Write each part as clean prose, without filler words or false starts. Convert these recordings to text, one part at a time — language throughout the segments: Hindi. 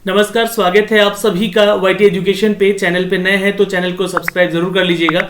नमस्कार, स्वागत है आप सभी का वाईटी एजुकेशन पे। चैनल पे नए हैं तो चैनल को सब्सक्राइब जरूर कर लीजिएगा।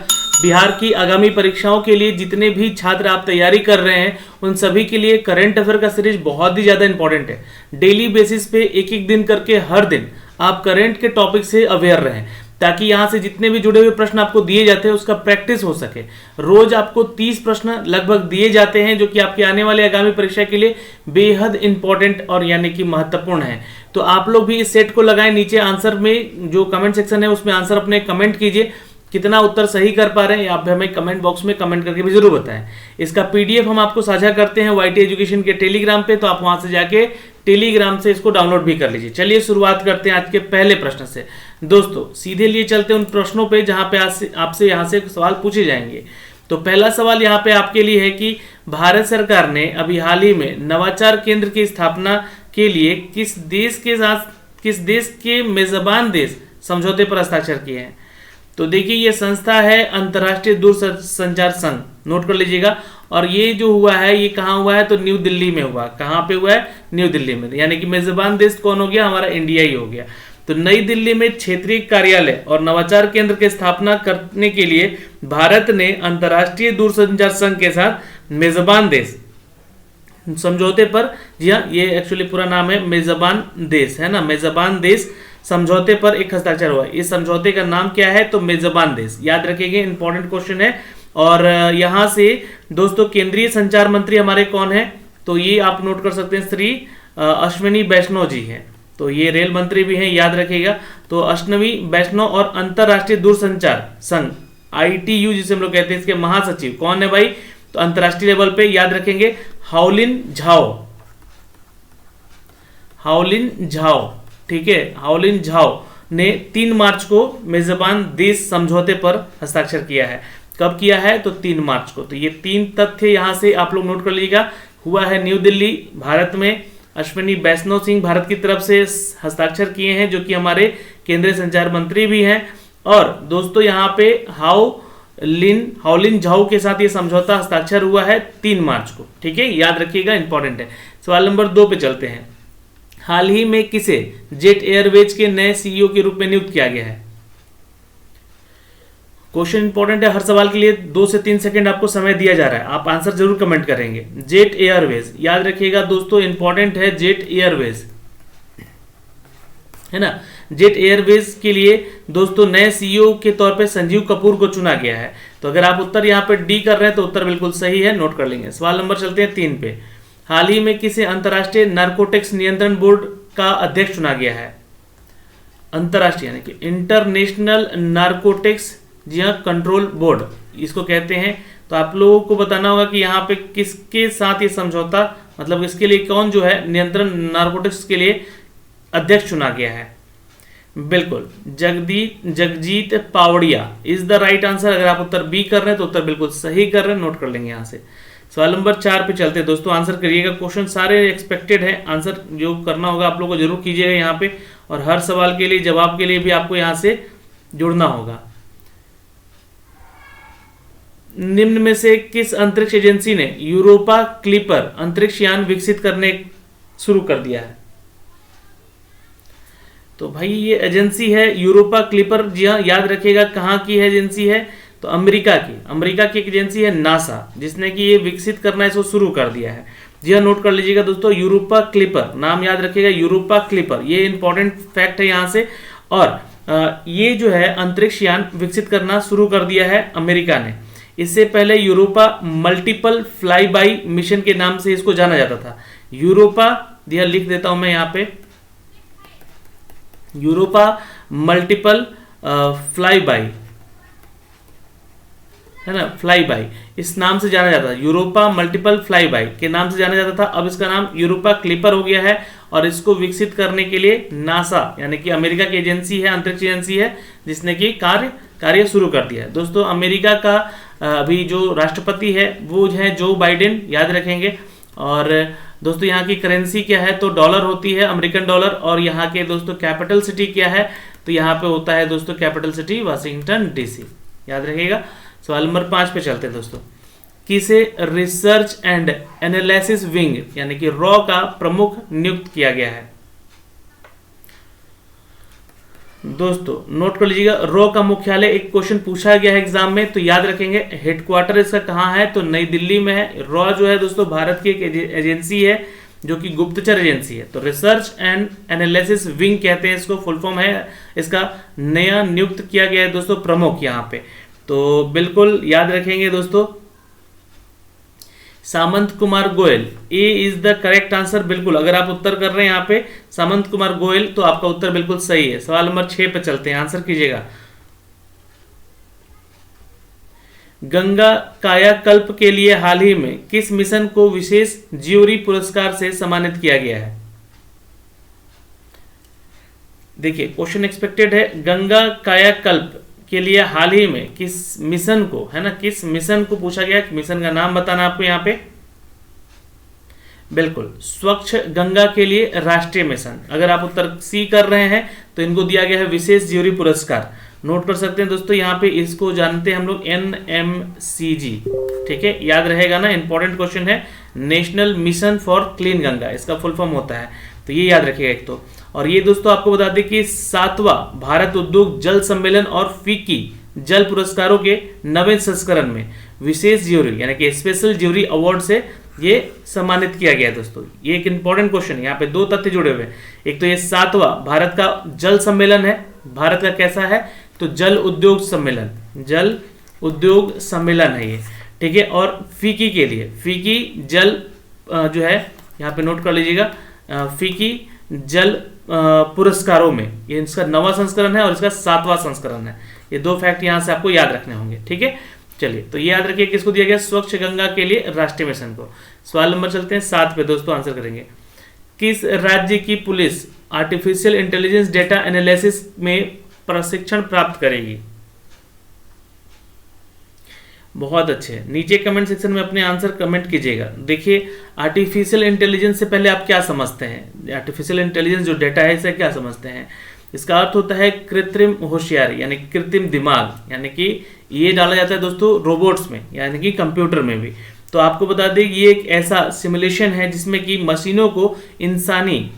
बिहार की आगामी परीक्षाओं के लिए जितने भी छात्र आप तैयारी कर रहे हैं उन सभी के लिए करंट अफेयर का सीरीज बहुत ही ज़्यादा इंपॉर्टेंट है। डेली बेसिस पे एक एक दिन करके हर दिन आप करंट के टॉपिक से अवेयर रहें, ताकि यहाँ से जितने भी जुड़े हुए प्रश्न आपको दिए जाते हैं उसका प्रैक्टिस हो सके। रोज आपको 30 प्रश्न लगभग दिए जाते हैं, जो कि आपके आने वाले आगामी परीक्षा के लिए बेहद इंपॉर्टेंट और यानी कि महत्वपूर्ण है। तो आप लोग भी इस सेट को लगाएं। नीचे आंसर में जो कमेंट सेक्शन है उसमें आंसर अपने कमेंट कीजिए, कितना उत्तर सही कर पा रहे हैं आप भी हमें कमेंट बॉक्स में कमेंट करके भी जरूर बताएं। इसका पीडीएफ हम आपको साझा करते हैं वाईटी एजुकेशन के टेलीग्राम पे, तो आप वहां से जाके टेलीग्राम से इसको डाउनलोड भी कर लीजिए। चलिए शुरुआत करते हैं आज के पहले प्रश्न से। दोस्तों सीधे लिए चलते हैं उन प्रश्नों पे जहां पे आपसे यहाँ से सवाल पूछे जाएंगे। तो पहला सवाल यहाँ पे आपके लिए है कि भारत सरकार ने अभी हाल ही में नवाचार केंद्र की स्थापना के लिए किस देश के मेजबान देश समझौते पर हस्ताक्षर किए हैं। तो देखिए ये संस्था है अंतर्राष्ट्रीय दूरसंचार संघ, नोट कर लीजिएगा। और ये जो हुआ है ये कहाँ हुआ है, तो न्यू दिल्ली में हुआ। कहाँ पे हुआ है, न्यू दिल्ली में। यानी कि मेजबान देश कौन हो गया, हमारा इंडिया ही हो गया। तो नई दिल्ली में क्षेत्रीय कार्यालय और नवाचार केंद्र की स्थापना करने के लिए भारत ने अंतर्राष्ट्रीय दूरसंचार संघ के साथ मेजबान देश समझौते पर, जी हाँ ये एक्चुअली पूरा नाम है मेजबान देश, है ना, मेजबान देश समझौते पर एक हस्ताक्षर हुआ। इस समझौते का नाम क्या है, तो मेजबान देश। याद रखिएगा, इंपॉर्टेंट क्वेश्चन है। और यहां से दोस्तों केंद्रीय संचार मंत्री हमारे कौन है, तो ये आप नोट कर सकते हैं, श्री अश्विनी वैष्णव जी हैं। तो ये रेल मंत्री भी हैं, याद रखिएगा। तो अश्विनी वैष्णव और अंतर्राष्ट्रीय दूरसंचार संघ ITU जिसे हम लोग कहते हैं, इसके महासचिव कौन है भाई, तो अंतर्राष्ट्रीय लेवल पे याद रखेंगे हाओलिन झाओ, ठीक है। हाओलिन झाओ ने 3 मार्च को मेजबान देश समझौते पर हस्ताक्षर किया है। कब किया है, तो 3 मार्च को। तो ये 3 तथ्य यहां से आप लोग नोट कर लीजिएगा। हुआ है न्यू दिल्ली, भारत में। अश्विनी वैष्णव सिंह भारत की तरफ से हस्ताक्षर किए हैं, जो कि हमारे केंद्रीय संचार मंत्री भी हैं। और दोस्तों यहाँ पे हाओलिन झाओ के साथ ये समझौता हस्ताक्षर हुआ है 3 मार्च को, ठीक है, याद रखिएगा, इंपॉर्टेंट है। सवाल नंबर 2 पे चलते हैं। हाल ही में किसे जेट एयरवेज के नए CEO के रूप में नियुक्त किया गया है। क्वेश्चन इंपॉर्टेंट है, हर सवाल के लिए 2 से 3 सेकंड आपको समय दिया जा रहा है, आप आंसर जरूर कमेंट करेंगे। जेट एयरवेज याद रखिएगा दोस्तों, इंपॉर्टेंट है जेट एयरवेज, है ना। जेट एयरवेज के लिए दोस्तों नए CEO के तौर पे संजीव कपूर को चुना गया है। तो अगर आप उत्तर यहाँ पे डी कर रहे हैं तो उत्तर बिल्कुल सही है, नोट कर लेंगे। सवाल नंबर चलते हैं 3 पे। हाल ही में किसे अंतर्राष्ट्रीय नारकोटिक्स नियंत्रण बोर्ड का अध्यक्ष चुना गया है। अंतर्राष्ट्रीय यानी कि इंटरनेशनल नारकोटिक्स, जी हाँ, कंट्रोल बोर्ड इसको कहते हैं। तो आप लोगों को बताना होगा कि यहाँ पे किसके साथ ये समझौता, मतलब इसके लिए कौन जो है नियंत्रण नारकोटिक्स के लिए अध्यक्ष चुना गया है। बिल्कुल Jagjit Pawadia is the right answer. अगर आप उत्तर बी कर रहे हैं तो उत्तर बिल्कुल सही कर रहे हैं, नोट कर लेंगे यहाँ से। सवाल नंबर 4 पे चलते हैं दोस्तों, आंसर करिएगा। क्वेश्चन सारे एक्सपेक्टेड है, आंसर जो करना होगा आप लोगों को जरूर कीजिएगा यहाँ पे। और हर सवाल के लिए जवाब के लिए भी आपको यहाँ से जुड़ना होगा। निम्न में से किस अंतरिक्ष एजेंसी ने यूरोपा क्लिपर अंतरिक्ष यान विकसित करने शुरू कर दिया है। तो भाई ये एजेंसी है यूरोपा क्लिपर, जी हाँ, याद रखिएगा कहाँ की है एजेंसी है, तो अमेरिका की एक एजेंसी है नासा, जिसने कि ये विकसित करना इसको शुरू कर दिया है। जी हाँ, नोट कर लीजिएगा दोस्तों, यूरोपा क्लिपर नाम याद रखिएगा, यूरोपा क्लिपर, ये इंपॉर्टेंट फैक्ट है यहाँ से। और ये जो है अंतरिक्ष यान विकसित करना शुरू कर दिया है अमेरिका ने। इससे पहले Europa multiple fly by mission के नाम से इसको जाना जाता था। यूरोपा, दिया लिख देता हूं मैं यहाँ पे, यूरोपा मल्टीपल फ्लाई बाई, है ना, फ्लाई बाई इस नाम से जाना जाता था। यूरोपा मल्टीपल फ्लाई बाई के नाम से जाना जाता था। अब इसका नाम यूरोपा क्लिपर हो गया है। और इसको विकसित करने के लिए नासा यानी कि अमेरिका की एजेंसी है, अंतरिक्ष एजेंसी है, जिसने कि कार्य शुरू कर दिया है। दोस्तों अमेरिका का अभी जो राष्ट्रपति है वो है जो बाइडेन, याद रखेंगे। और दोस्तों यहाँ की करेंसी क्या है, तो डॉलर होती है, अमेरिकन डॉलर। और यहाँ के दोस्तों कैपिटल सिटी क्या है, तो यहाँ पे होता है दोस्तों कैपिटल सिटी वाशिंगटन DC, याद रखिएगा। सवाल नंबर 5 पे चलते हैं दोस्तों। किसे रिसर्च एंड एनालिसिस विंग यानी कि रॉ का प्रमुख नियुक्त किया गया है। दोस्तों नोट कर लीजिएगा, रॉ का मुख्यालय एक क्वेश्चन पूछा गया है एग्जाम में, तो याद रखेंगे हेडक्वार्टर इसका कहाँ है, तो नई दिल्ली में है। रॉ जो है दोस्तों भारत की एक एजेंसी है जो कि गुप्तचर एजेंसी है, तो रिसर्च एंड एनालिसिस विंग कहते हैं इसको, फुल फॉर्म है इसका। नया नियुक्त किया गया है दोस्तों प्रमुख यहाँ पे, तो बिल्कुल याद रखेंगे दोस्तों सामंत कुमार गोयल, ए इज द करेक्ट आंसर। बिल्कुल अगर आप उत्तर कर रहे हैं यहाँ पे सामंत कुमार गोयल तो आपका उत्तर बिल्कुल सही है। सवाल नंबर 6 पे चलते हैं, आंसर कीजिएगा। गंगा कायाकल्प के लिए हाल ही में किस मिशन को विशेष ज्यूरी पुरस्कार से सम्मानित किया गया है? देखिए क्वेश्चन एक्सपेक्टेड है, गंगा कायाकल्प के लिए हाल ही में किस मिशन को, है ना, किस मिशन को पूछा गया, मिशन का नाम बताना आपको यहाँ पे। बिल्कुल स्वच्छ गंगा के लिए राष्ट्रीय मिशन। अगर आप उत्तर सी कर रहे हैं तो इनको दिया गया है विशेष ज्यूरी पुरस्कार, नोट कर सकते हैं दोस्तों यहाँ पे, इसको जानते हैं हम लोग NMCG, ठीक है, याद रहेगा ना, इंपॉर्टेंट क्वेश्चन है। National mission for clean Ganga इसका फुल फॉर्म होता है, तो ये याद रखिएगा एक तो। और ये दोस्तों आपको बता दें कि 7वां भारत उद्योग जल सम्मेलन और फीकी जल पुरस्कारों के नवीन संस्करण में विशेष ज्यूरी यानी कि स्पेशल ज्यूरी अवार्ड से ये सम्मानित किया गया है दोस्तों। ये एक इंपॉर्टेंट क्वेश्चन है, यहाँ पे 2 तथ्य जुड़े हुए हैं। एक तो ये 7वां भारत का जल सम्मेलन है, भारत का कैसा है, तो जल उद्योग सम्मेलन, जल उद्योग सम्मेलन है ये, ठीक है। और फीकी के लिए, फीकी जल जो है यहाँ पे नोट कर लीजिएगा, फीकी जल पुरस्कारों में ये इसका 9वां संस्करण है और इसका 7वां संस्करण है। ये 2 फैक्ट यहाँ से आपको याद रखने होंगे, ठीक है। चलिए तो ये याद रखिए किसको दिया गया, स्वच्छ गंगा के लिए राष्ट्रीय मिशन को। सवाल नंबर चलते हैं 7 पे दोस्तों, आंसर करेंगे। किस राज्य की police artificial intelligence data analysis में प्रशिक्षण प्राप्त करेगी? बहुत अच्छे, नीचे कमेंट सेक्शन में अपने आंसर कमेंट कीजिएगा। देखिए आर्टिफिशियल इंटेलिजेंस से पहले आप क्या समझते हैं, आर्टिफिशियल इंटेलिजेंस जो डेटा है इसे क्या समझते हैं? इसका अर्थ होता है कृत्रिम होशियारी यानी कृत्रिम दिमाग, यानी कि ये डाला जाता है दोस्तों रोबोट्स में यानी कि कंप्यूटर में भी। तो आपको बता दें ये एक ऐसा सिमुलेशन है जिसमें कि मशीनों को इंसानी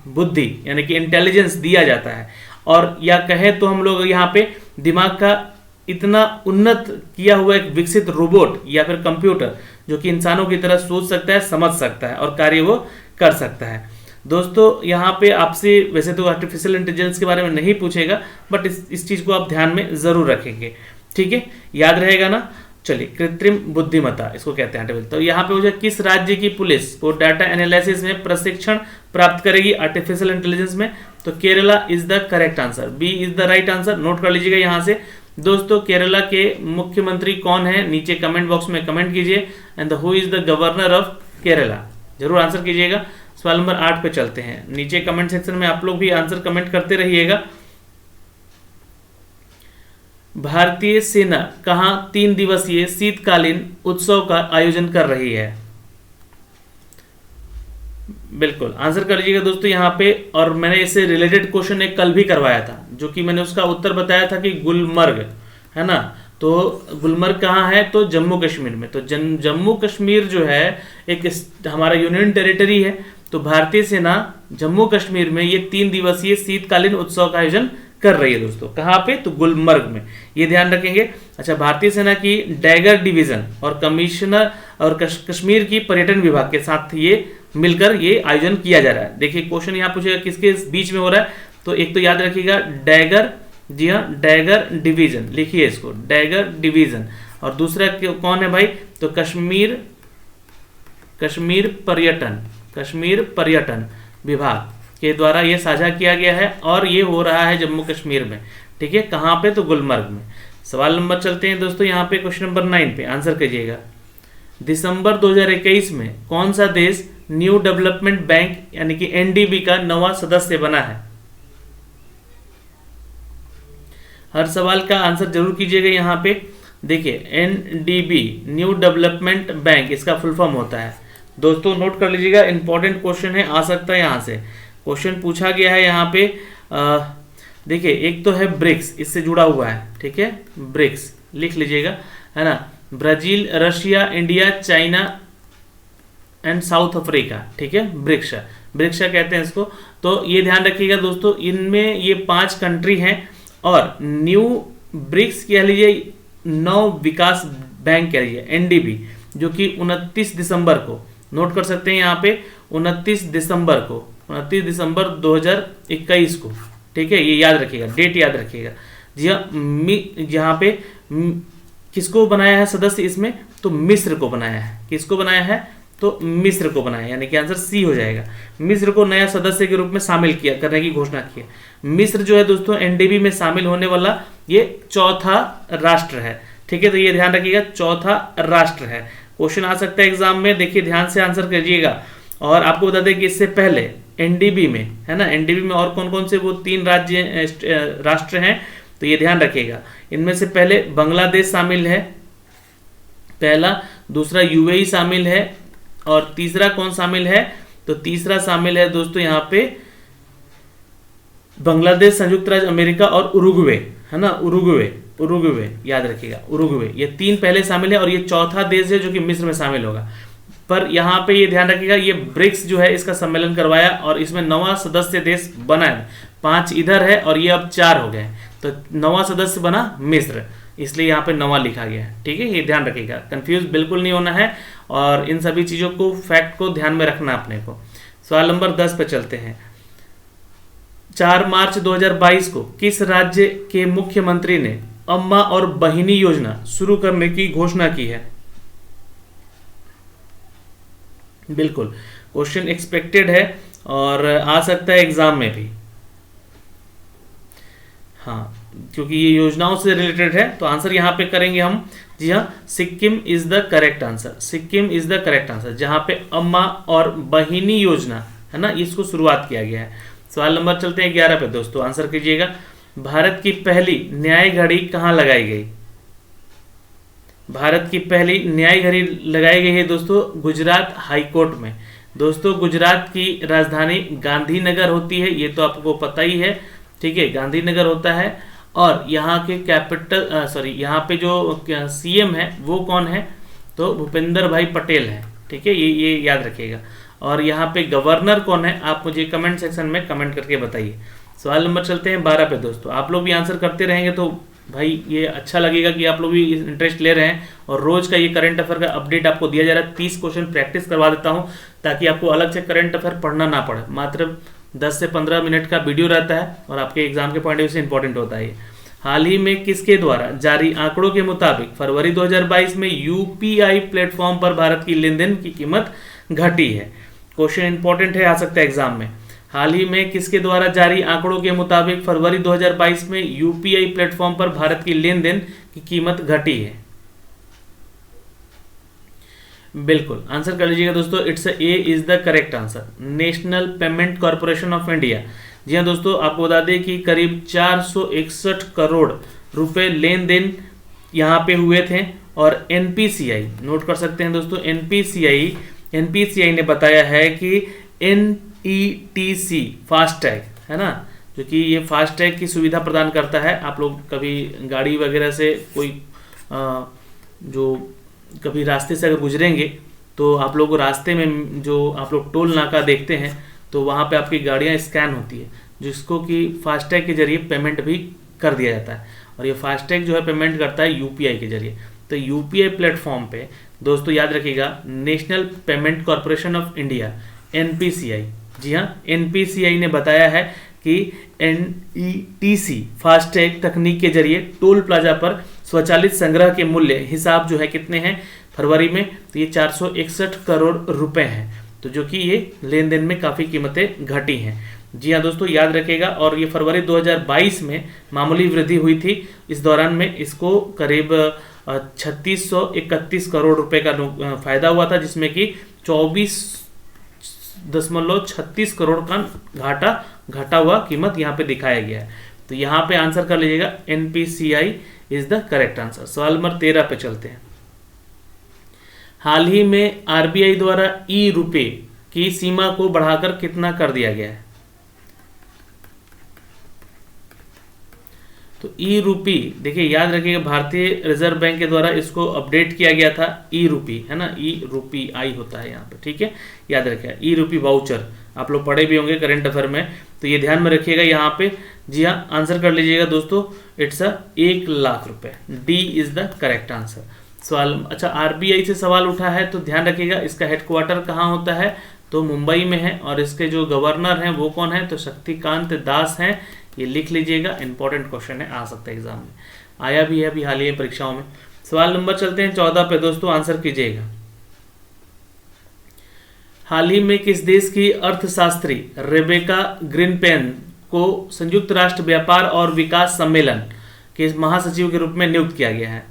बुद्धि यानी कि इंटेलिजेंस दिया जाता है, और या कहे तो हम लोग यहाँ पे दिमाग का इतना उन्नत किया हुआ एक विकसित रोबोट या फिर कंप्यूटर जो कि इंसानों की तरह सोच सकता है, समझ सकता है और कार्य वो कर सकता है। दोस्तों यहाँ पे आपसे वैसे तो आर्टिफिशियल इंटेलिजेंस के बारे में नहीं पूछेगा, बट इस चीज को आप ध्यान में जरूर रखेंगे, ठीक है, याद रहेगा ना। चलिए कृत्रिम बुद्धिमत्ता इसको कहते हैं आर्टिफिशियल। तो यहाँ पे मुझे किस राज्य की पुलिस को डाटा एनालिसिस में प्रशिक्षण प्राप्त करेगी आर्टिफिशियल इंटेलिजेंस में? तो Kerala is the correct answer, B is the right answer. Note कर लीजिएगा यहाँ से दोस्तों, केरला के मुख्यमंत्री कौन है, नीचे कमेंट बॉक्स में कमेंट कीजिए। And who is the governor of Kerala, जरूर आंसर कीजिएगा। सवाल नंबर 8 पे चलते हैं, नीचे कमेंट सेक्शन में आप लोग भी आंसर कमेंट करते रहिएगा। भारतीय सेना कहां 3 दिवसीय शीतकालीन उत्सव का आयोजन कर रही है? बिल्कुल आंसर कर लीजिएगा दोस्तों यहाँ पे। और मैंने इससे रिलेटेड क्वेश्चन एक कल भी करवाया था, जो कि मैंने उसका उत्तर बताया था कि गुलमर्ग, है ना। तो गुलमर्ग कहाँ है, तो जम्मू कश्मीर में। तो जम्मू कश्मीर जो है एक हमारा यूनियन टेरिटरी है, तो भारतीय सेना जम्मू कश्मीर में ये 3 दिवसीय शीतकालीन उत्सव का आयोजन कर रही है दोस्तों। कहाँ पे, तो गुलमर्ग में, ये ध्यान रखेंगे। अच्छा, भारतीय सेना की डैगर डिवीजन और कमिश्नर और कश्मीर की पर्यटन विभाग के साथ ये मिलकर ये आयोजन किया जा रहा है। देखिए क्वेश्चन यहाँ पूछेगा किसके बीच में हो रहा है, तो एक तो याद रखिएगा डैगर, जी हाँ डैगर डिवीजन, लिखिए इसको डैगर डिवीजन। और दूसरा कौन है भाई, तो कश्मीर पर्यटन विभाग के द्वारा ये साझा किया गया है, और ये हो रहा है जम्मू कश्मीर में, ठीक है। कहाँ पे, तो गुलमर्ग में। सवाल नंबर चलते हैं दोस्तों यहाँ पे क्वेश्चन नंबर 9 पे, आंसर कीजिएगा। दिसंबर 2021 में कौन सा देश न्यू डेवलपमेंट बैंक यानी कि NDB का 9वां सदस्य बना है? हर सवाल का आंसर जरूर कीजिएगा यहाँ पे। देखिए NDB न्यू डेवलपमेंट बैंक इसका फुल फॉर्म होता है दोस्तों, नोट कर लीजिएगा, इंपॉर्टेंट क्वेश्चन है, आ सकता है यहाँ से क्वेश्चन पूछा गया है यहाँ पे। देखिए एक तो है ब्रिक्स, इससे जुड़ा हुआ है, ठीक है, ब्रिक्स लिख लीजिएगा, है ना, Brazil, Russia, India, China and south Africa, ठीक है, ब्रिक्स। ब्रिक्स कहते हैं इसको। तो ये ध्यान रखिएगा दोस्तों, इनमें ये 5 कंट्री हैं और न्यू ब्रिक्स कह लीजिए, नव विकास बैंक कह लीजिए, एनडीबी, जो कि 29 दिसंबर को, नोट कर सकते हैं यहाँ पे 29 दिसंबर 2021 को, ठीक है, ये याद रखिएगा, डेट याद रखिएगा। जी हाँ, यहाँ पे किसको बनाया है सदस्य इसमें, तो मिस्र को बनाया है। किसको बनाया है, तो मिस्र को बनाया, यानी कि आंसर सी हो जाएगा। मिस्र को नया सदस्य के रूप में शामिल किया करने की घोषणा की है। मिस्र जो है दोस्तों एनडीबी में शामिल होने वाला ये चौथा राष्ट्र है, ठीक है, तो ये ध्यान रखिएगा, चौथा राष्ट्र है। क्वेश्चन आ सकता है एग्जाम में, देखिए ध्यान से आंसर करिएगा। और आपको बता दें कि इससे पहले एनडीबी में, है ना, एनडीबी में और कौन कौन से वो 3 राष्ट्र हैं, तो ये ध्यान रखिएगा। इनमें से पहले बांग्लादेश शामिल है, पहला, दूसरा यूएई शामिल है, और तीसरा कौन शामिल है, तो तीसरा शामिल है दोस्तों यहाँ पे बांग्लादेश, संयुक्त राज्य अमेरिका और उरुग्वे, है ना, उरुग्वे याद रखिएगा, उरुग्वे, ये 3 पहले शामिल है और ये चौथा देश है जो कि मिस्र में शामिल होगा। पर यहाँ पे ये ध्यान रखिएगा, ये ब्रिक्स जो है इसका सम्मेलन करवाया और इसमें 9वां सदस्य देश बना है, 5 इधर है और ये अब 4 हो गए, तो 9वां सदस्य बना मिस्र, इसलिए यहाँ पे 9वां लिखा गया है, ठीक है, ये ध्यान रखिएगा, कंफ्यूज बिल्कुल नहीं होना है और इन सभी चीज़ों को, फैक्ट को ध्यान में रखना अपने को। सवाल नंबर 10 पे चलते हैं। 4 मार्च 2022 को किस राज्य के मुख्यमंत्री ने अम्मा और बहिनी योजना शुरू करने की घोषणा की है? बिल्कुल, क्वेश्चन एक्सपेक्टेड है और आ सकता है एग्जाम में भी, हाँ, क्योंकि ये योजनाओं से रिलेटेड है, तो आंसर यहाँ पे करेंगे हम। जी हाँ, Sikkim is the correct answer, Sikkim is the correct answer, जहाँ पे अम्मा और बहिनी योजना, है ना, इसको शुरुआत किया गया है। सवाल नंबर चलते हैं 11 पे दोस्तों, आंसर कीजिएगा। भारत की पहली न्याय घड़ी कहाँ लगाई गई? भारत की पहली न्याय घड़ी लगाई गई है दोस्तों गुजरात हाईकोर्ट में। दोस्तों गुजरात की राजधानी गांधीनगर होती है, ये तो आपको पता ही है, ठीक है, गांधीनगर होता है। और यहाँ के यहाँ पे जो सीएम है वो कौन है, तो भूपेंद्र भाई पटेल है, ठीक है, ये याद रखिएगा। और यहाँ पे गवर्नर कौन है, आप मुझे कमेंट सेक्शन में कमेंट करके बताइए। सवाल नंबर चलते हैं 12 पे दोस्तों, आप लोग भी आंसर करते रहेंगे तो भाई ये अच्छा लगेगा कि आप लोग भी इंटरेस्ट ले रहे हैं और रोज का ये करंट अफेयर का अपडेट आपको दिया जा रहा है। 30 क्वेश्चन प्रैक्टिस करवा देता हूँ ताकि आपको अलग से करंट अफेयर पढ़ना ना पड़े। मात्र 10 से 15 मिनट का वीडियो रहता है और आपके एग्जाम के पॉइंट ऑफ व्यू से इंपॉर्टेंट होता है। हाल ही में किसके द्वारा जारी आंकड़ों के मुताबिक फरवरी 2022 में यूपीआई प्लेटफॉर्म पर भारत की लेन देन की कीमत घटी है? क्वेश्चन इंपॉर्टेंट है, आ सकता है एग्जाम में। हाल ही में किसके द्वारा जारी आंकड़ों के मुताबिक फरवरी 2022 में यूपीआई प्लेटफॉर्म पर भारत की लेन देन की कीमत घटी है? बिल्कुल आंसर कर लीजिएगा दोस्तों, it's a is the correct answer, national payment corporation of India. जी हाँ दोस्तों, आपको बता दें कि करीब 461 करोड़ रुपए लेन देन यहाँ पे हुए थे। और एनपीसीआई, नोट कर सकते हैं दोस्तों, एनपीसीआई ने बताया है कि एनईटीसी फास्टैग, है ना, जो कि ये फास्टैग की सुविधा प्रदान करता है। आप लोग कभी गाड़ी वगैरह से कोई जो कभी रास्ते से अगर गुजरेंगे तो आप लोग रास्ते में जो आप लोग टोल नाका देखते हैं तो वहाँ पे आपकी गाड़ियाँ स्कैन होती है, जिसको कि फास्टैग के जरिए पेमेंट भी कर दिया जाता है। और ये फास्टैग जो है पेमेंट करता है यूपीआई के जरिए। तो यूपीआई प्लेटफॉर्म पे दोस्तों याद रखिएगा, national payment corporation of India NPCI, जी हाँ एनपीसीआई ने बताया है कि एनईटीसी फास्टैग तकनीक के जरिए टोल प्लाजा पर स्वचालित संग्रह के मूल्य हिसाब जो है कितने हैं फरवरी में, तो ये 461 करोड़ रुपए हैं, तो जो कि ये लेन देन में काफ़ी कीमतें घटी हैं। जी हाँ दोस्तों याद रखिएगा। और ये फरवरी 2022 में मामूली वृद्धि हुई थी, इस दौरान में इसको करीब 3631 करोड़ रुपए का फायदा हुआ था, जिसमें कि 24.36 करोड़ का घटा हुआ कीमत यहाँ पे दिखाया गया है। तो यहाँ पे आंसर कर लीजिएगा, NPCI is the correct answer. सवाल नंबर 13 पे चलते हैं। हाल ही में आरबीआई द्वारा ई रुपए की सीमा को बढ़ाकर कितना कर दिया गया है? तो ई रूपी, देखिए याद रखिएगा, भारतीय रिजर्व बैंक के द्वारा इसको अपडेट किया गया था। ई रूपी, है ना, ई रूपी आई होता है यहाँ पे, ठीक है, याद रखिएगा, ई रूपी वाउचर आप लोग पढ़े भी होंगे करंट अफेयर में, तो ये ध्यान में रखिएगा यहाँ पे। जी हाँ, आंसर कर लीजिएगा दोस्तों, इट्स 1,00,000 रुपए। D is the correct answer. सवाल अच्छा, आरबीआई से सवाल उठा है तो ध्यान रखिएगा इसका हेडक्वार्टर कहाँ होता है, तो मुंबई में है, और इसके जो गवर्नर हैं वो कौन है, तो शक्तिकांत दास हैं। ये लिख लीजिएगा, इंपॉर्टेंट क्वेश्चन है, आ सकता है एग्जाम में, आया भी है अभी हाल ही में परीक्षाओं में। सवाल नंबर चलते हैं 14 पे दोस्तों, आंसर कीजिएगा। हाल ही में किस देश की अर्थशास्त्री रेबेका ग्रीनपेन को संयुक्त राष्ट्र व्यापार और विकास सम्मेलन के महासचिव के रूप में नियुक्त किया गया है?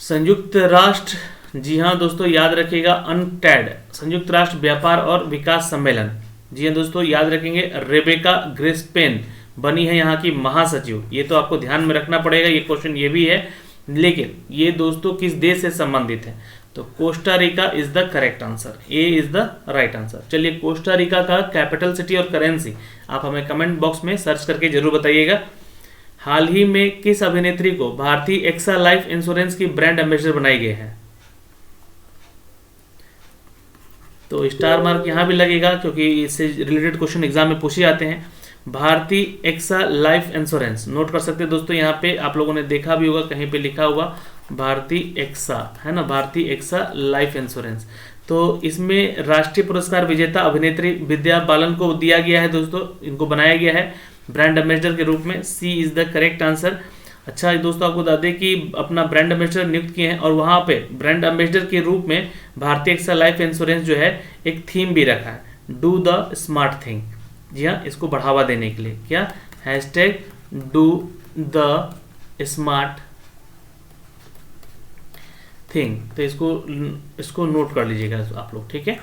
संयुक्त राष्ट्र, जी हाँ दोस्तों याद रखिएगा, अनटैड, संयुक्त राष्ट्र व्यापार और विकास सम्मेलन। जी हाँ दोस्तों याद रखेंगे, रेबेका ग्रीनपेन बनी है यहाँ की महासचिव। ये तो आपको ध्यान में रखना पड़ेगा, ये क्वेश्चन ये भी है, लेकिन ये दोस्तों किस देश से संबंधित है, तो Costa Rica is the correct answer, A is the right answer. चलिए, कोस्टा रिका का कैपिटल सिटी और करेंसी आप हमें कमेंट बॉक्स में सर्च करके जरूर बताइएगा। हाल ही में किस अभिनेत्री को भारतीय एक्सा लाइफ इंश्योरेंस की ब्रांड एम्बेसडर बनाई गई है? तो स्टार मार्क यहाँ भी लगेगा क्योंकि इससे रिलेटेड क्वेश्चन एग्जाम में पूछे जाते हैं। भारतीय एक्सा लाइफ इंश्योरेंस, नोट कर सकते हैं दोस्तों, यहाँ पे आप लोगों ने देखा भी होगा कहीं पे लिखा हुआ भारतीय एक्सा, है ना, भारतीय एक्सा लाइफ इंश्योरेंस। तो इसमें राष्ट्रीय पुरस्कार विजेता अभिनेत्री विद्या बालन को दिया गया है दोस्तों, इनको बनाया गया है ब्रांड एम्बेसडर के रूप में, सी इज द करेक्ट आंसर। अच्छा दोस्तों, आपको बता दें कि अपना ब्रांड एम्बेसडर नियुक्त किए हैं और वहाँ पे ब्रांड एम्बेसडर के रूप में भारतीय एक्सा लाइफ इंश्योरेंस जो है एक थीम भी रखा है, डू द स्मार्ट थिंग। जी हाँ, इसको बढ़ावा देने के लिए क्या, hashtag do the smart thing. तो इसको नोट कर लीजिएगा आप लोग, ठीक है।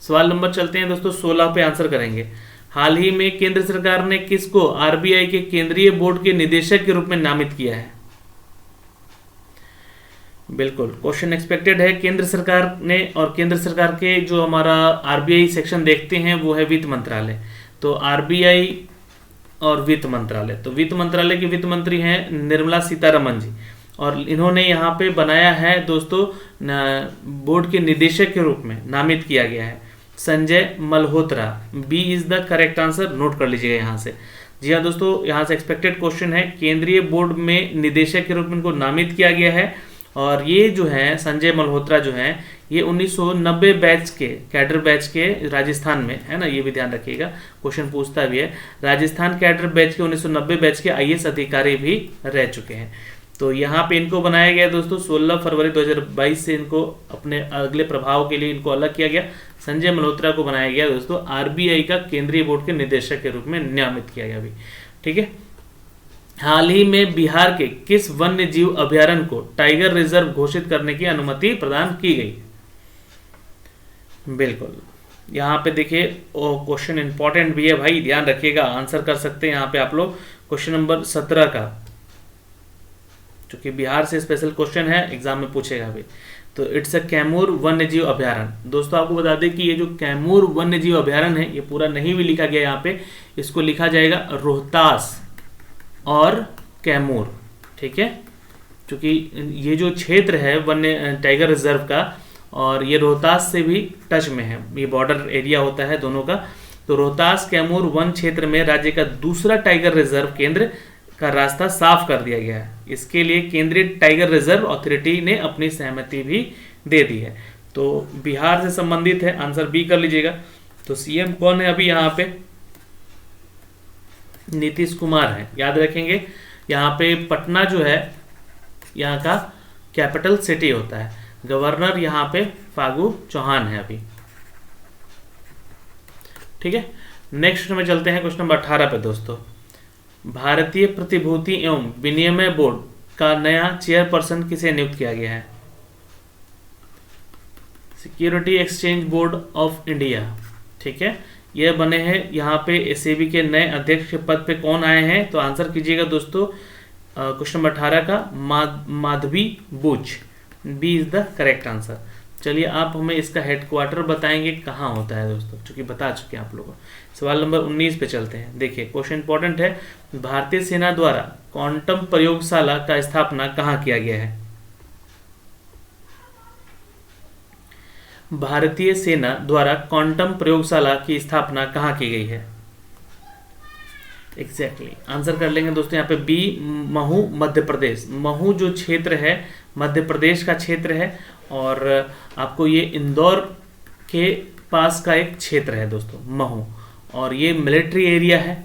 सवाल नंबर चलते हैं दोस्तों 16 पे आंसर करेंगे। हाल ही में केंद्र सरकार ने किसको आरबीआई के केंद्रीय बोर्ड के निदेशक के रूप में नामित किया है? बिल्कुल, क्वेश्चन एक्सपेक्टेड है। केंद्र सरकार ने, और केंद्र सरकार के जो हमारा आरबीआई सेक्शन देखते हैं वो है वित्त मंत्रालय। तो आरबीआई और वित्त मंत्रालय, तो वित्त मंत्रालय के वित्त मंत्री हैं निर्मला सीतारमन जी, और इन्होंने यहाँ पे बनाया है दोस्तों बोर्ड के निदेशक के रूप में नामित किया गया है Sanjay Malhotra. B is the correct answer, note कर लीजिएगा यहाँ से। जी हाँ दोस्तों, यहाँ से एक्सपेक्टेड क्वेश्चन है, केंद्रीय बोर्ड में निदेशक के रूप में इनको नामित किया गया है, और ये जो है संजय मल्होत्रा जो हैं ये 1990 बैच के, कैडर बैच के राजस्थान में, है ना, ये भी ध्यान रखिएगा, क्वेश्चन पूछता भी है, राजस्थान कैडर बैच के 1990 बैच के आईएएस अधिकारी भी रह चुके हैं। तो यहाँ पे इनको बनाया गया दोस्तों 16 फरवरी 2022 से इनको अपने अगले प्रभाव के लिए इनको अलग किया गया। संजय मल्होत्रा को बनाया गया दोस्तों आरबीआई का केंद्रीय बोर्ड के निदेशक के रूप में नियमित किया गया अभी, ठीक है। हाल ही में बिहार के किस वन्य जीव अभ्यारण्य को टाइगर रिजर्व घोषित करने की अनुमति प्रदान की गई? बिल्कुल, यहाँ पे देखिए क्वेश्चन इंपॉर्टेंट भी है भाई, ध्यान रखिएगा, आंसर कर सकते हैं यहाँ पे आप लोग। क्वेश्चन नंबर 17 का, चूंकि बिहार से स्पेशल क्वेश्चन है, एग्जाम में पूछेगा अभी। तो इट्स अ कैमूर वन्य जीव अभ्यारण्य। दोस्तों आपको बता दें कि ये जो कैमूर वन्य जीव अभ्यारण्य है, ये पूरा नहीं भी लिखा गया यहाँ पे, इसको लिखा जाएगा रोहतास और कैमूर, ठीक है, क्योंकि ये जो क्षेत्र है वन्य टाइगर रिजर्व का, और ये रोहतास से भी टच में है, ये बॉर्डर एरिया होता है दोनों का। तो रोहतास कैमूर वन क्षेत्र में राज्य का दूसरा टाइगर रिजर्व केंद्र का रास्ता साफ कर दिया गया है। इसके लिए केंद्रीय टाइगर रिजर्व अथॉरिटी ने अपनी सहमति भी दे दी है। तो बिहार से संबंधित है, आंसर बी कर लीजिएगा। तो सीएम कौन है अभी यहाँ पे? नीतीश कुमार है, याद रखेंगे। यहाँ पे पटना जो है यहाँ का कैपिटल सिटी होता है। गवर्नर यहाँ पे फागू चौहान है अभी, ठीक है। नेक्स्ट में चलते हैं क्वेश्चन नंबर 18 पे दोस्तों। भारतीय प्रतिभूति एवं विनिमय बोर्ड का नया चेयरपर्सन किसे नियुक्त किया गया है? Security exchange board of India, ठीक है, ये बने हैं। यहाँ पे एसएबी के नए अध्यक्ष के पद पे कौन आए हैं? तो आंसर कीजिएगा दोस्तों क्वेश्चन नंबर 18 का Madhabi Buch, B is the correct answer. चलिए आप हमें इसका हेडक्वार्टर बताएंगे कहाँ होता है दोस्तों, क्योंकि बता चुके हैं आप लोगों को। सवाल नंबर 19 पे चलते हैं। देखिए क्वेश्चन इंपॉर्टेंट है। भारतीय सेना द्वारा क्वांटम प्रयोगशाला का स्थापना कहाँ किया गया है? भारतीय सेना द्वारा क्वांटम प्रयोगशाला की स्थापना कहाँ की गई है? एग्जैक्टली आंसर कर लेंगे दोस्तों यहाँ पे बी, महू मध्य प्रदेश। महू जो क्षेत्र है मध्य प्रदेश का क्षेत्र है और आपको ये इंदौर के पास का एक क्षेत्र है दोस्तों महू, और ये मिलिट्री एरिया है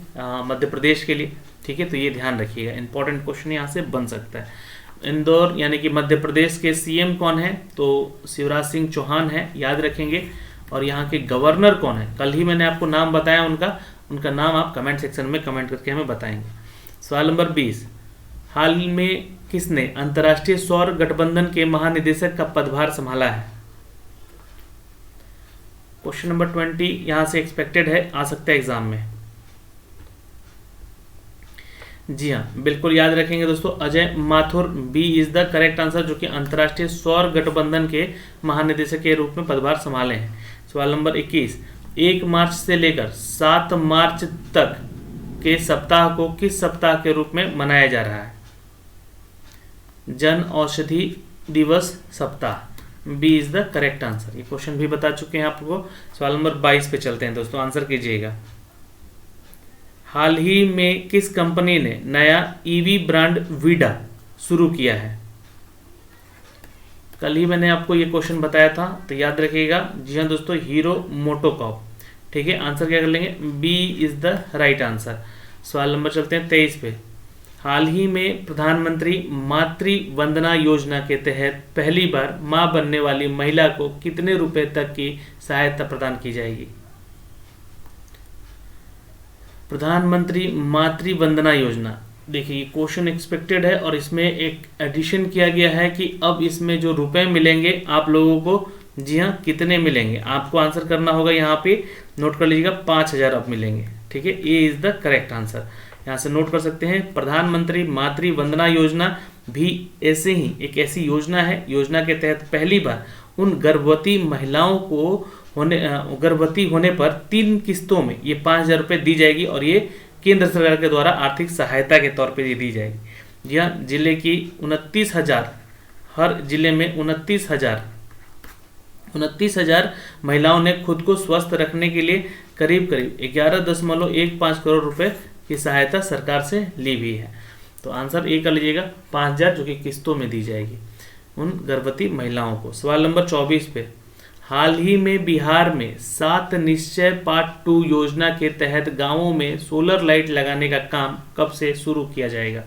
मध्य प्रदेश के लिए। ठीक है, तो ये ध्यान रखिएगा, इंपॉर्टेंट क्वेश्चन यहाँ से बन सकता है। इंदौर यानी कि मध्य प्रदेश के सीएम कौन है? तो शिवराज सिंह चौहान है, याद रखेंगे। और यहाँ के गवर्नर कौन है? कल ही मैंने आपको नाम बताया उनका नाम आप कमेंट सेक्शन में कमेंट करके हमें बताएंगे। सवाल नंबर 20, हाल में किसने अंतर्राष्ट्रीय सौर गठबंधन के महानिदेशक का पदभार संभाला है? क्वेश्चन नंबर 20 यहाँ से एक्सपेक्टेड है, आ सकता है एग्जाम में। जी हाँ, बिल्कुल याद रखेंगे दोस्तों, Ajay Mathur, B is the correct answer, जो कि अंतर्राष्ट्रीय सौर गठबंधन के महानिदेशक के रूप में पदभार संभाले हैं। सवाल नंबर 21, 1 मार्च से लेकर 7 मार्च तक के सप्ताह को किस सप्ताह के रूप में मनाया जा रहा है? जन औषधि दिवस सप्ताह, B is the correct answer. ये क्वेश्चन भी बता चुके हैं आपको। सवाल नंबर 22 पे चलते हैं दोस्तों, आंसर कीजिएगा। हाल ही में किस कंपनी ने नया ईवी ब्रांड वीडा शुरू किया है? कल ही मैंने आपको ये क्वेश्चन बताया था, तो याद रखिएगा। जी हाँ दोस्तों, हीरो मोटोकॉर्प। ठीक है, आंसर क्या कर लेंगे? B is the right answer. सवाल नंबर चलते हैं 23 पे। हाल ही में प्रधानमंत्री मातृ वंदना योजना के तहत पहली बार मां बनने वाली महिला को कितने रुपए तक की सहायता प्रदान की जाएगी? प्रधानमंत्री मातृ वंदना योजना, देखिए ये क्वेश्चन एक्सपेक्टेड है और इसमें एक एडिशन किया गया है कि अब इसमें जो रुपए मिलेंगे आप लोगों को, जी हाँ, कितने मिलेंगे आपको आंसर करना होगा। यहाँ पे नोट कर लीजिएगा, 5,000 अब मिलेंगे। ठीक है, ए इज द करेक्ट आंसर, यहाँ से नोट कर सकते हैं। प्रधानमंत्री मातृ वंदना योजना भी ऐसे ही एक ऐसी योजना है, योजना के तहत पहली बार उन गर्भवती महिलाओं को गर्भवती होने पर 3 किस्तों में ये 5,000 रुपये दी जाएगी और ये केंद्र सरकार के द्वारा आर्थिक सहायता के तौर पे ये दी जाएगी। जी हाँ, जिले की 29,000, हर जिले में 29,000 महिलाओं ने खुद को स्वस्थ रखने के लिए करीब 11.15 करोड़ रुपए की सहायता सरकार से ली हुई है। तो आंसर ए कर लीजिएगा, 5,000 जो कि किस्तों में दी जाएगी उन गर्भवती महिलाओं को। सवाल नंबर 24 पे, हाल ही में बिहार में 7 निश्चय पार्ट 2 योजना के तहत गांवों में सोलर लाइट लगाने का काम कब से शुरू किया जाएगा?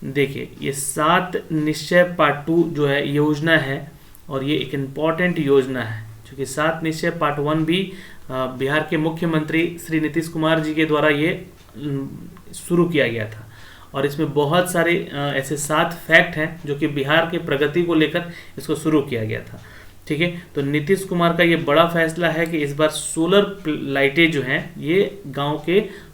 देखिए ये 7 निश्चय पार्ट 2 जो है योजना है और ये एक इम्पॉर्टेंट योजना है, क्योंकि 7 निश्चय पार्ट 1 भी बिहार के मुख्यमंत्री श्री नीतीश कुमार जी के द्वारा ये शुरू किया गया था। और इसमें बहुत सारे ऐसे 7 फैक्ट हैं जो कि बिहार के प्रगति को लेकर इसको शुरू किया गया था। ठीक है, तो नीतीश कुमार का ये बड़ा फैसला है कि इस बार सोलर लाइटें जो हैं ये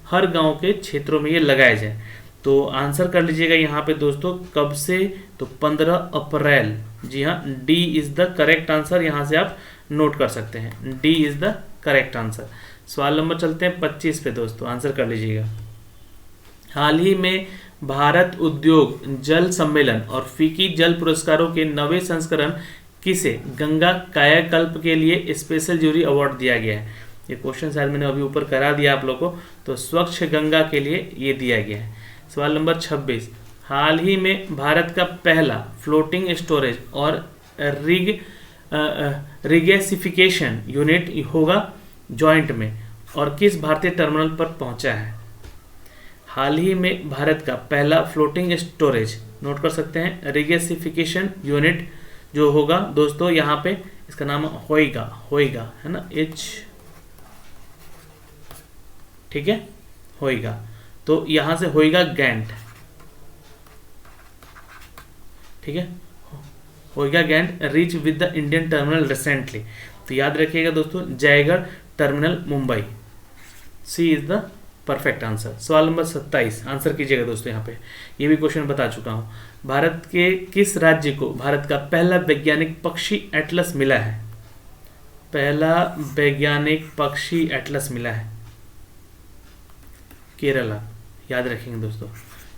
हर गांव के क्षेत्रों में ये लगाए जाए। तो आंसर कर लीजिएगा यहाँ पे दोस्तों, कब से? तो 15 अप्रैल। जी हाँ, D is the correct answer, यहाँ से आप नोट कर सकते हैं, D is the correct answer. सवाल नंबर चलते हैं 25 पे दोस्तों, आंसर कर लीजिएगा। हाल ही में भारत उद्योग जल सम्मेलन और फीकी जल पुरस्कारों के 9वें संस्करण किसे गंगा कायाकल्प के लिए स्पेशल जूरी अवार्ड दिया गया है? ये क्वेश्चन शायद मैंने अभी ऊपर करा दिया आप लोगों को, तो स्वच्छ गंगा के लिए ये दिया गया है। सवाल नंबर 26, हाल ही में भारत का पहला फ्लोटिंग स्टोरेज और रिगैसिफिकेशन यूनिट होगा जॉइंट में और किस भारतीय टर्मिनल पर पहुंचा है? हाल ही में भारत का पहला फ्लोटिंग स्टोरेज, नोट कर सकते हैं, रिगैसिफिकेशन यूनिट जो होगा दोस्तों, यहाँ पे इसका नाम होएगा है ना, एच, ठीक है, होएगा। तो यहाँ से होएगा गैंट, ठीक है, होएगा गैंट reach with the Indian terminal recently. तो याद रखिएगा दोस्तों, Jaigarh terminal Mumbai, C is the perfect answer. सवाल नंबर 27, आंसर कीजिएगा दोस्तों, यहाँ पे ये भी क्वेश्चन बता चुका हूँ। भारत के किस राज्य को भारत का पहला वैज्ञानिक पक्षी एटलस मिला है? पहला वैज्ञानिक पक्षी एटलस मिला है केरला, याद रखेंगे दोस्तों।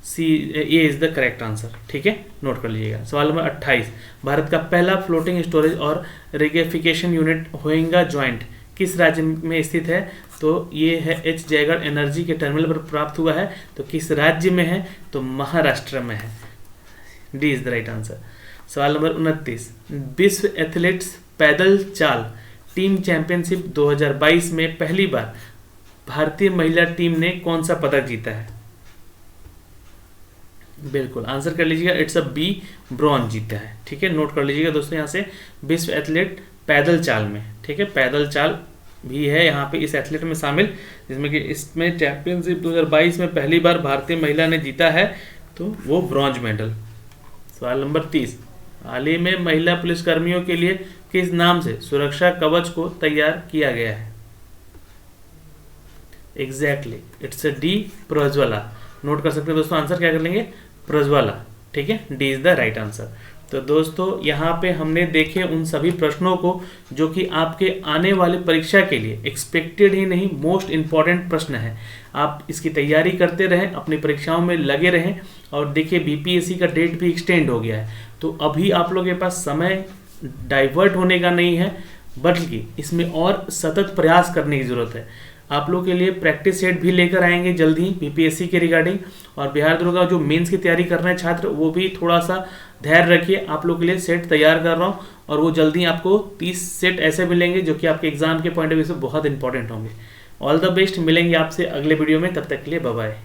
सी, ए इज द करेक्ट आंसर। ठीक है, नोट कर लीजिएगा। सवाल नंबर 28, भारत का पहला फ्लोटिंग स्टोरेज और रिगेफिकेशन यूनिट होएगा ज्वाइंट किस राज्य में स्थित है? तो ये है एच जयगढ़ एनर्जी के टर्मिनल पर प्राप्त हुआ है। तो किस राज्य में है? तो महाराष्ट्र में है। D is the right answer. सवाल नंबर 29, विश्व एथलेटिक्स पैदल चाल टीम चैंपियनशिप 2022 में पहली बार भारतीय महिला टीम ने कौन सा पदक जीता है? बिल्कुल आंसर कर लीजिएगा, इट्स अ बी, ब्रॉन्ज जीता है। ठीक है, नोट कर लीजिएगा दोस्तों यहाँ से विश्व एथलेट पैदल चाल में। ठीक है, पैदल चाल भी है यहाँ पे इस एथलीट में शामिल, जिसमें कि इसमें चैंपियनशिप 2022 में पहली बार भारतीय महिला ने जीता है, तो वो ब्रॉन्ज मेडल। सवाल नंबर 30, हाल ही में महिला पुलिसकर्मियों के लिए किस नाम से सुरक्षा कवच को तैयार किया गया है? Exactly it's a D, Prajwala. Note कर सकते हैं दोस्तों, आंसर क्या कर लेंगे? प्रज्वला। ठीक है, D is the right answer. तो दोस्तों यहाँ पे हमने देखे उन सभी प्रश्नों को जो कि आपके आने वाले परीक्षा के लिए एक्सपेक्टेड ही नहीं, मोस्ट इंपॉर्टेंट प्रश्न है। आप इसकी तैयारी करते रहें, अपनी परीक्षाओं में लगे रहें। और देखिए बीपीएससी का डेट भी एक्सटेंड हो गया है, तो अभी आप लोगों के पास समय डाइवर्ट होने का नहीं है, बल्कि इसमें और सतत प्रयास करने की ज़रूरत है। आप लोग के लिए प्रैक्टिस सेट भी लेकर आएंगे जल्द ही बीपीएससी के रिगार्डिंग। और बिहार दुर्गा जो मेंस की तैयारी कर रहे हैं छात्र, वो भी थोड़ा सा धैर्य रखिए, आप लोग के लिए सेट तैयार कर रहा हूँ। और वो जल्दी आपको 30 सेट ऐसे मिलेंगे जो कि आपके एग्जाम के पॉइंट ऑफ व्यू से बहुत इंपॉर्टेंट होंगे। ऑल द बेस्ट, मिलेंगे आपसे अगले वीडियो में, तब तक के लिए बाय बाय।